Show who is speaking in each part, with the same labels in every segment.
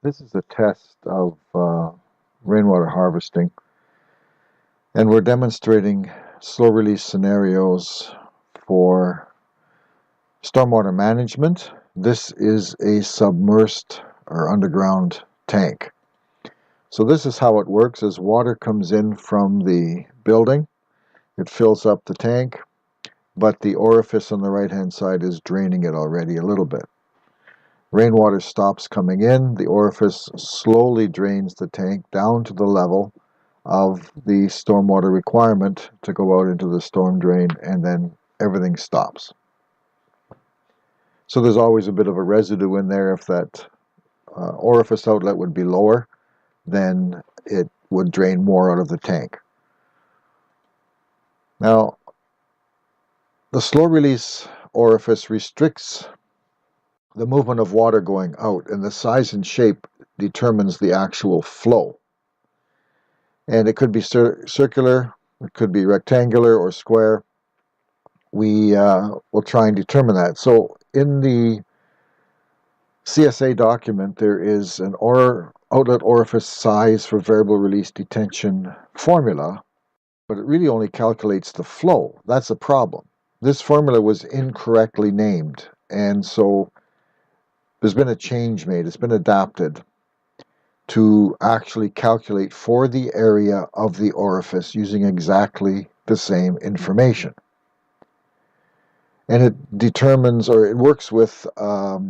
Speaker 1: This is a test of rainwater harvesting, and we're demonstrating slow release scenarios for stormwater management. This is a submersed or underground tank. So this is how it works. As water comes in from the building, it fills up the tank, but the orifice on the right hand side is draining it already a little bit. Rainwater stops coming in, the orifice slowly drains the tank down to the level of the stormwater requirement to go out into the storm drain, and then everything stops. So there's always a bit of a residue in there. If that orifice outlet would be lower, then it would drain more out of the tank. Now, the slow release orifice restricts the movement of water going out, and the size and shape determines the actual flow. And it could be circular, it could be rectangular or square. We will try and determine that. So in the CSA document, there is an outlet orifice size for variable release detention formula, but it really only calculates the flow. That's a problem. This formula was incorrectly named, and so there's been a change made. It's been adapted to actually calculate for the area of the orifice using exactly the same information. And it determines, or it works with a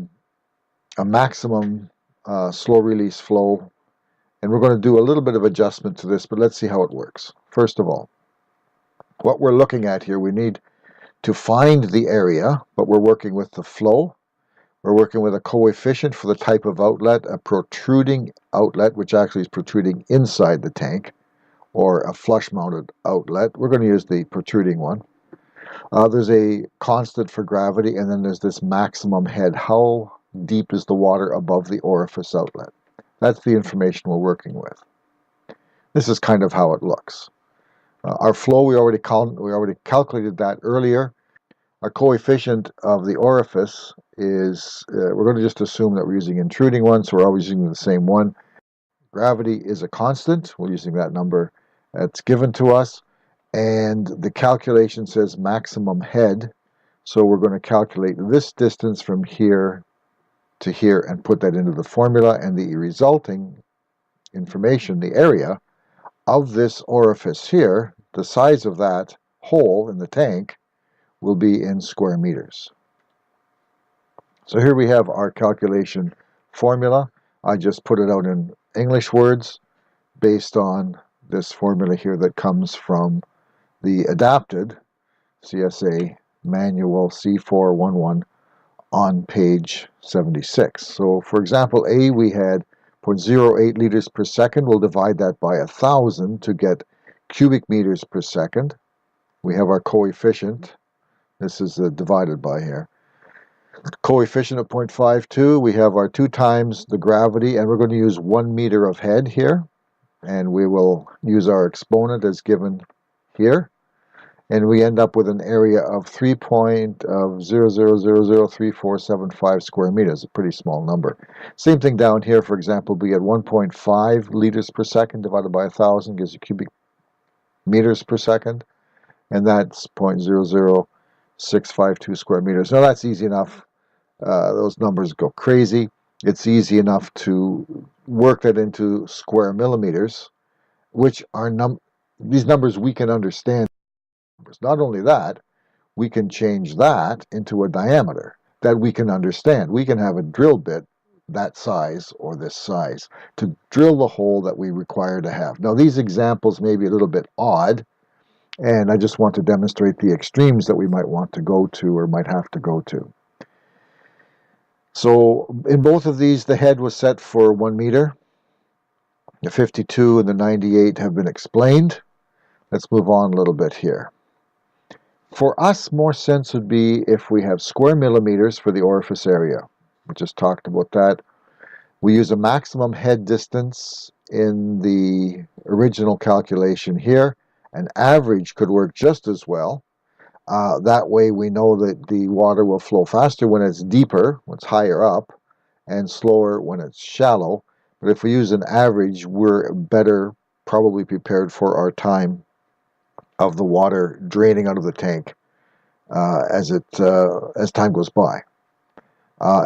Speaker 1: maximum slow release flow. And we're going to do a little bit of adjustment to this, but let's see how it works. First of all, what we're looking at here, we need to find the area, but we're working with the flow. We're working with a coefficient for the type of outlet, a protruding outlet, which actually is protruding inside the tank, or a flush-mounted outlet. We're going to use the protruding one. There's a constant for gravity, and then there's this maximum head. How deep is the water above the orifice outlet? That's the information we're working with. This is kind of how it looks. Our flow, we already calculated that earlier. Our coefficient of the orifice is, we're going to just assume that we're using intruding one, so we're always using the same one. Gravity is a constant. We're using that number that's given to us. And the calculation says maximum head, so we're going to calculate this distance from here to here and put that into the formula, and the resulting information, the area of this orifice here, the size of that hole in the tank, will be in square meters. So here we have our calculation formula. I just put it out in English words based on this formula here that comes from the adapted CSA manual C411 on page 76. So for example A, we had 0.08 liters per second. We'll divide that by 1,000 to get cubic meters per second. We have our coefficient. This is divided by here. Coefficient of 0.52. We have our 2 times the gravity, and we're going to use 1 meter of head here. And we will use our exponent as given here. And we end up with an area of 3.00003475 square meters, a pretty small number. Same thing down here, for example, we get 1.5 liters per second divided by 1,000 gives you cubic meters per second, and that's 0.00652 square meters. Now that's easy enough. Those numbers go crazy. It's easy enough to work that into square millimeters, which are these numbers we can understand. Not only that, we can change that into a diameter that we can understand. We can have a drill bit that size or this size to drill the hole that we require to have. Now these examples may be a little bit odd, and I just want to demonstrate the extremes that we might want to go to or might have to go to. So in both of these, the head was set for 1 meter. The 52 and the 98 have been explained. Let's move on a little bit here. For us, more sense would be if we have square millimeters for the orifice area. We just talked about that. We use a maximum head distance in the original calculation here. An average could work just as well. That way we know that the water will flow faster when it's deeper, when it's higher up, and slower when it's shallow, But if we use an average, we're better probably prepared for our time of the water draining out of the tank as time goes by.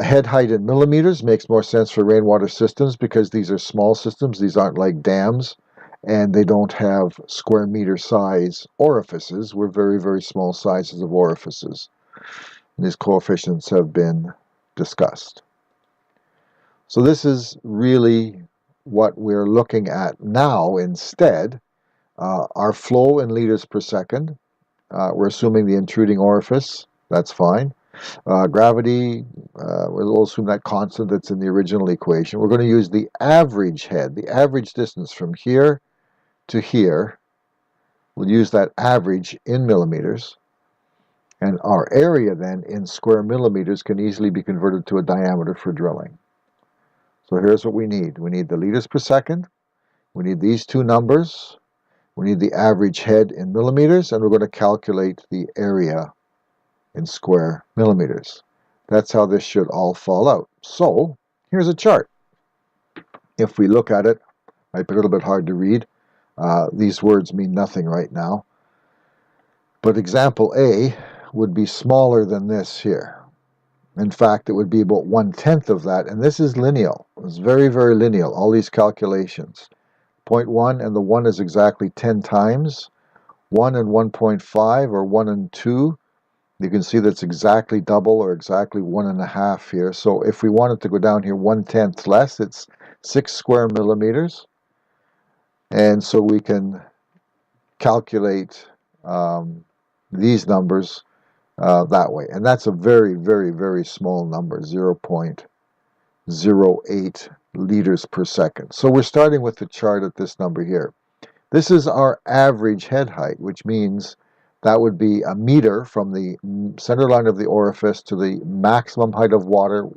Speaker 1: Head height in millimeters makes more sense for rainwater systems because these are small systems. These aren't like dams, and they don't have square meter size orifices. We're very, very small sizes of orifices. These coefficients have been discussed. So this is really what we're looking at now instead. Our flow in liters per second. We're assuming the intruding orifice. That's fine. Gravity, we'll assume that constant that's in the original equation. We're going to use the average head, the average distance from here to here. We'll use that average in millimeters. And our area then in square millimeters can easily be converted to a diameter for drilling. So here's what we need. We need the liters per second. We need these two numbers. We need the average head in millimeters, and we're going to calculate the area in square millimeters. That's how this should all fall out. So here's a chart. If we look at it, it might be a little bit hard to read. These words mean nothing right now. But example A would be smaller than this here. In fact, it would be about 1/10 of that, and this is lineal. It's very, very lineal, all these calculations. 0.1 and the 1 is exactly 10 times. 1 and 1.5 or 1 and 2. You can see that's exactly double or exactly 1.5 here. So if we wanted to go down here 1/10 less, it's 6 square millimeters. And so we can calculate these numbers that way. And that's a very, very, very small number, 0.08 liters per second. So we're starting with the chart at this number here. This is our average head height, which means that would be a meter from the center line of the orifice to the maximum height of water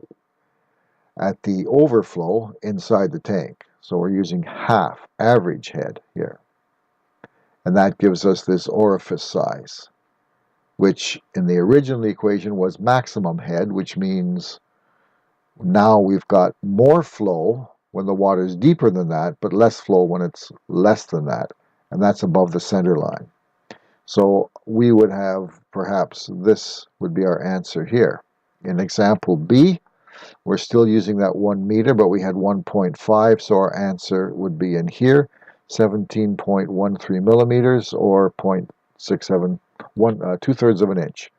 Speaker 1: at the overflow inside the tank. So we're using half average head here. And that gives us this orifice size, which in the original equation was maximum head, which means now we've got more flow when the water is deeper than that, but less flow when it's less than that. And that's above the center line. So we would have, perhaps this would be our answer here. In example B, we're still using that 1 meter, but we had 1.5, so our answer would be in here, 17.13 millimeters, or 0.67, 2/3 of an inch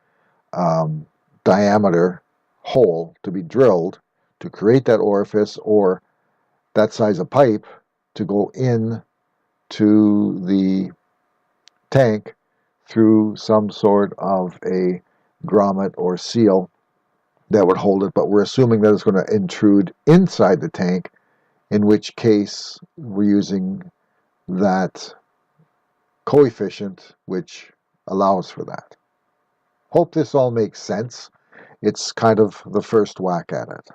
Speaker 1: diameter hole to be drilled to create that orifice, or that size of pipe to go in to the tank through some sort of a grommet or seal that would hold it, but we're assuming that it's going to intrude inside the tank, in which case we're using that coefficient which allows for that. Hope this all makes sense. It's kind of the first whack at it.